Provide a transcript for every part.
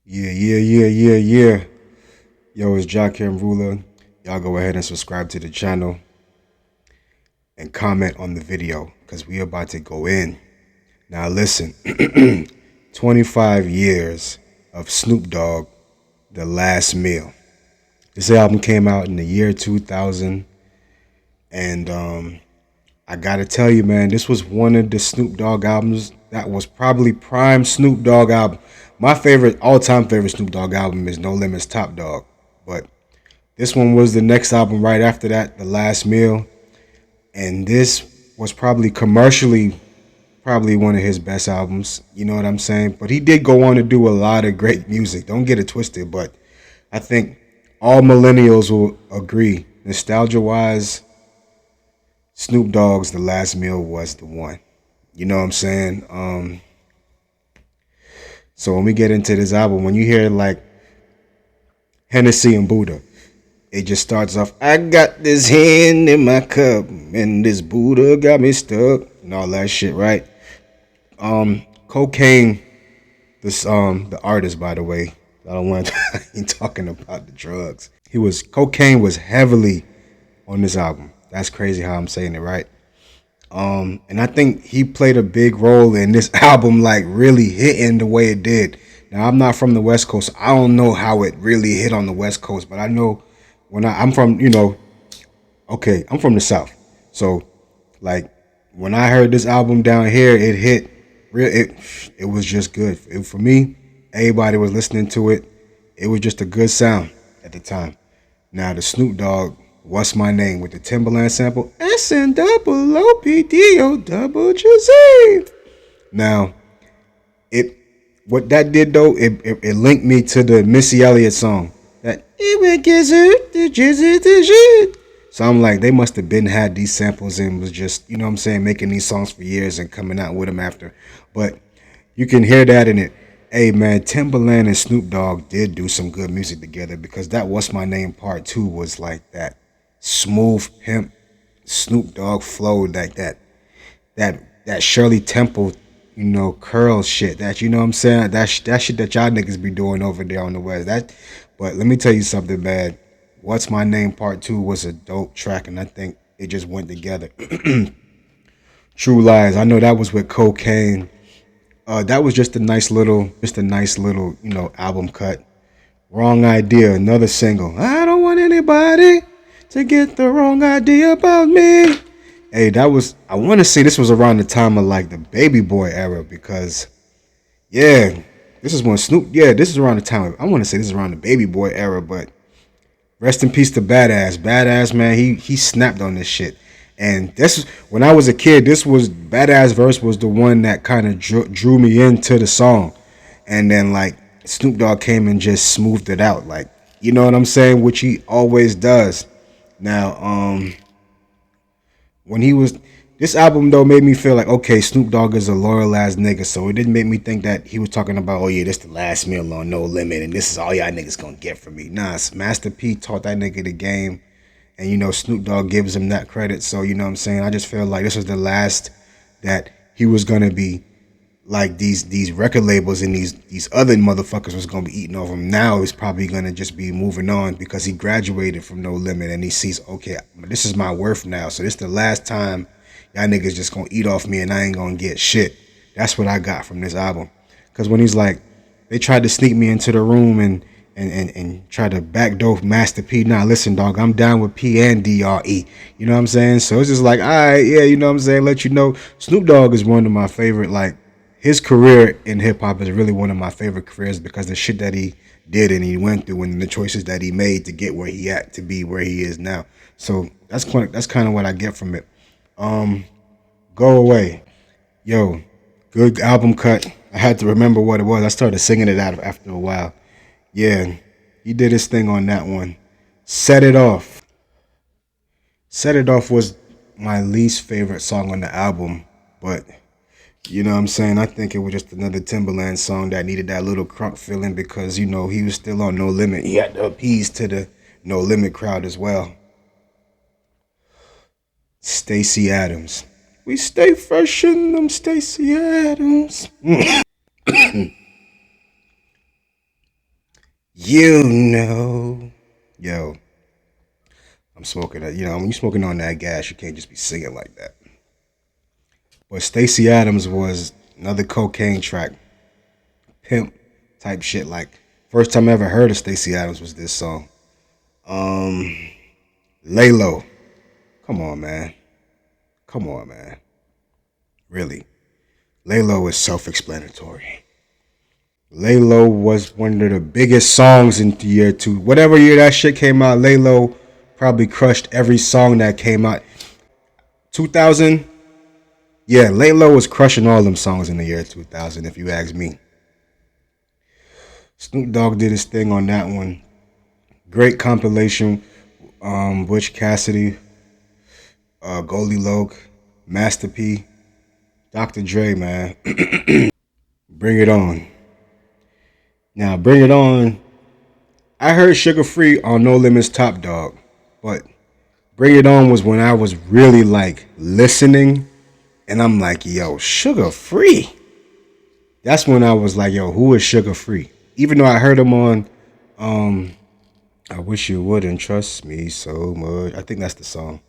Yeah. Yo, it's Jock and Ruler. Y'all go ahead and subscribe to the channel and comment on the video because we about to go in. Now listen, 25 years of Snoop Dogg, The Last Meal. This album came out in the year 2000 and I gotta tell you, man, this was one of the Snoop Dogg albums that was probably prime Snoop Dogg album. My favorite, all-time favorite Snoop Dogg album is No Limits Top Dog. But this one was the next album right after that, The Last Meal. And this was probably commercially, probably one of his best albums. You know what I'm saying? But he did go on to do a lot of great music. Don't get it twisted. But I think all millennials will agree, nostalgia-wise, Snoop Dogg's The Last Meal was the one. You know what I'm saying? So when we get into this album, when you hear like Hennessy and Buddha, it just starts off, I got this hand in my cup and this Buddha got me stuck and all that shit, right? Cocaine, this the artist, by the way. I don't want to talking about the drugs. Cocaine was heavily on this album. That's crazy how I'm saying it, right? And I think he played a big role in this album, like really hitting the way it did. Now I'm not from the West Coast. So I don't know how it really hit on the West Coast, but I know when I'm from, okay, I'm from the South. So like when I heard this album down here, it hit real. It was just good for me. Everybody was listening to it. It was just a good sound at the time. Now the Snoop Dogg, What's My Name with the Timbaland sample, SNOOPDO Now it what that did though, it linked me to the Missy Elliott song. That so I'm like, they must have been had these samples and was just, you know what I'm saying, making these songs for years and coming out with them after. But you can hear that in it. Hey man, Timbaland and Snoop Dogg did do some good music together because that What's My Name Part 2 was like that smooth pimp Snoop Dogg flow, like that Shirley Temple, curl shit. That, you know what I'm saying? That shit that y'all niggas be doing over there on the West. But let me tell you something, man. What's My Name Part 2 was a dope track, and I think it just went together. True Lies. I know that was with Cocaine. That was just a nice little, album cut. Wrong Idea, another single. I don't want anybody to get the wrong idea about me. Hey, I want to say this was around the time of like the Baby Boy era because, yeah, this is this is around the time I want to say this is around the Baby Boy era, but rest in peace to Badass. Badass, man, he snapped on this shit. And this when I was a kid, this was Badass verse was the one that kind of drew me into the song. And then like Snoop Dogg came and just smoothed it out, like, you know what I'm saying, which he always does. Now, when he was this album though made me feel like, okay, Snoop Dogg is a loyal ass nigga, so it didn't make me think that he was talking about, oh yeah, this the last meal on No Limit and this is all y'all niggas gonna get from me. Nah, Master P taught that nigga the game, and Snoop Dogg gives him that credit. So you know what I'm saying, I just feel like this was the last that he was gonna be like these record labels and these other motherfuckers was gonna be eating off him. Now he's probably gonna just be moving on because he graduated from No Limit and he sees, okay, this is my worth now. So this is the last time y'all niggas just gonna eat off me and I ain't gonna get shit. That's what I got from this album. Cause when he's like, they tried to sneak me into the room and try to backdoor Master P. Nah, listen, dog, I'm down with P and DRE. You know what I'm saying? So it's just like, all right, yeah, you know what I'm saying? Let you know, Snoop Dogg is one of my favorite, like, his career in hip hop is really one of my favorite careers because the shit that he did and he went through and the choices that he made to get where he at to be where he is now. So that's kind of what I get from it. Go Away, yo, good album cut. I had to remember what it was. I started singing it out after a while. Yeah, he did his thing on that one. Set It Off. Set It Off was my least favorite song on the album, but you know what I'm saying? I think it was just another Timbaland song that needed that little crunk feeling because, he was still on No Limit. He had to appease to the No Limit crowd as well. Stacey Adams. We stay fresh in them Stacey Adams. You know. Yo, I'm smoking that. You know, when you smoking on that gas, you can't just be singing like that. But Stacey Adams was another cocaine track, pimp type shit. Like first time I ever heard of Stacey Adams was this song. Lay Low. Come on, man. Come on, man. Really. Lay Low is self-explanatory. Lay Low was one of the biggest songs in the year two. Whatever year that shit came out, Lay Low probably crushed every song that came out. 2000, yeah, Lay Low was crushing all them songs in the year 2000, if you ask me. Snoop Dogg did his thing on that one. Great compilation. Butch Cassidy, Goldie Loke, Master P, Dr. Dre, man. Bring It On. Now, Bring It On. I heard Sugar Free on No Limits Top Dog, but Bring It On was when I was really like listening, and I'm like, yo, Sugar Free. That's when I was like, yo, who is Sugar Free? Even though I heard him on I Wish You Wouldn't Trust Me So Much. I think that's the song.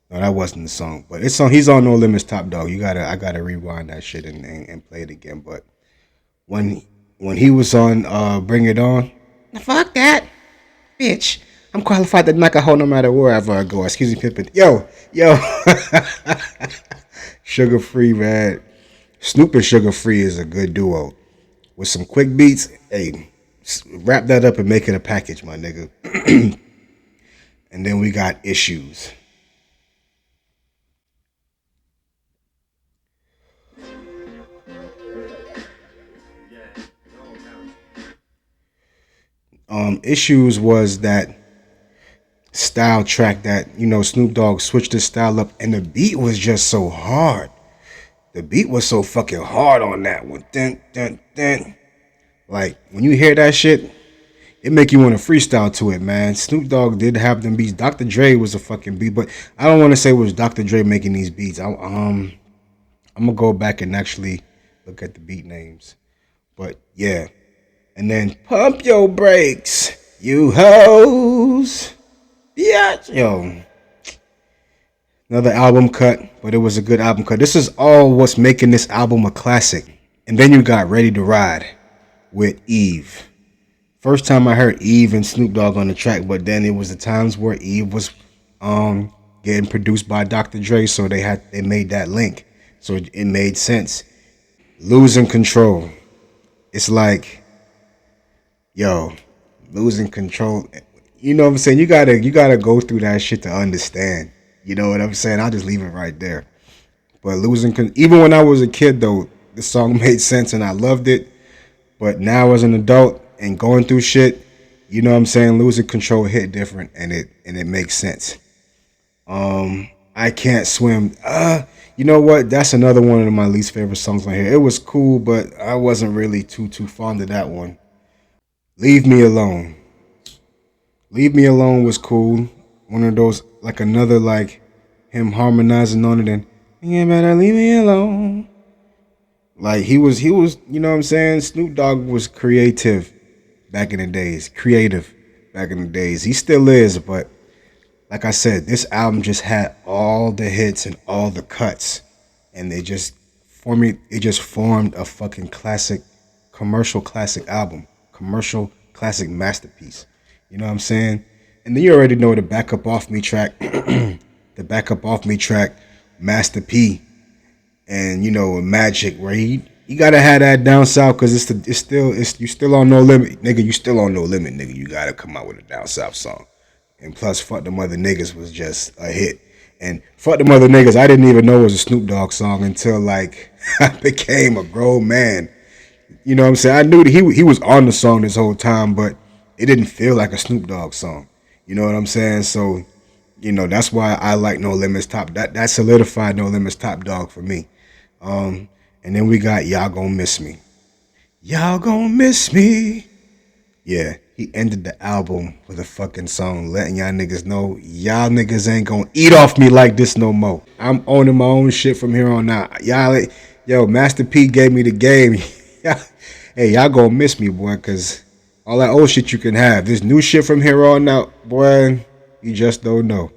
No, that wasn't the song. But it's on. He's on No Limits Top Dog. I gotta rewind that shit and play it again. But when when he was on Bring It On, fuck that, bitch. I'm qualified to knock a hoe no matter wherever I go. Excuse me, Pippin. Yo. Sugar Free, man. Snoop and Sugar Free is a good duo. With some quick beats, hey, wrap that up and make it a package, my nigga. And then we got Issues. Issues was that style track that, Snoop Dogg switched his style up and the beat was just so hard. The beat was so fucking hard on that one. Dun, dun, dun. Like, when you hear that shit, it make you want to freestyle to it, man. Snoop Dogg did have them beats. Dr. Dre was a fucking beat, but I don't want to say it was Dr. Dre making these beats. I'm gonna go back and actually look at the beat names. But yeah. And then Pump Your Brakes, you hoes. Yeah, yo. Another album cut, but it was a good album cut. This is all what's making this album a classic. And then you got Ready to Ride with Eve. First time I heard Eve and Snoop Dogg on the track, but then it was the times where Eve was getting produced by Dr. Dre, so they made that link. So it made sense. Losing Control. It's like, yo, losing control. You know what I'm saying? You gotta go through that shit to understand. You know what I'm saying? I'll just leave it right there. But even when I was a kid though, the song made sense and I loved it. But now as an adult and going through shit, you know what I'm saying? Losing Control hit different and it makes sense. I Can't Swim. You know what? That's another one of my least favorite songs on here. It was cool, but I wasn't really too fond of that one. Leave Me Alone. Leave Me Alone was cool. One of those, like another, like him harmonizing on it and you better leave me alone. Like he was, you know what I'm saying? Snoop Dogg was creative back in the days. Creative back in the days. He still is, but like I said, this album just had all the hits and all the cuts. And it just formed a fucking classic, commercial classic album. Commercial classic masterpiece. You know what I'm saying? And then you already know the Backup Off Me track. The Backup Off Me track, Master P. And Magic, where you gotta have that down south because you still on No Limit, nigga. You still on No Limit, nigga. You gotta come out with a down south song. And plus, Fuck Them Other Niggas was just a hit. And Fuck Them Other Niggas, I didn't even know it was a Snoop Dogg song until like I became a grown man. You know what I'm saying? I knew that he was on the song this whole time, but it didn't feel like a Snoop Dogg song. You know what I'm saying? So, that's why I like No Limits Top. That solidified No Limits Top Dog for me. And then we got Y'all Gonna Miss Me. Y'all Gonna Miss Me. Yeah, he ended the album with a fucking song letting y'all niggas know y'all niggas ain't gonna eat off me like this no more. I'm owning my own shit from here on out. Master P gave me the game. Hey, y'all gonna miss me, boy, because All that old shit you can have. This new shit from here on out, boy, you just don't know.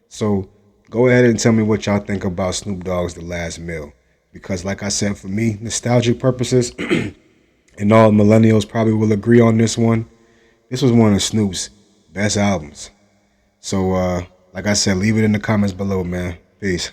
So go ahead and tell me what y'all think about Snoop Dogg's The Last Meal. Because like I said, for me, nostalgic purposes, and all millennials probably will agree on this one, this was one of Snoop's best albums. So like I said, leave it in the comments below, man. Peace.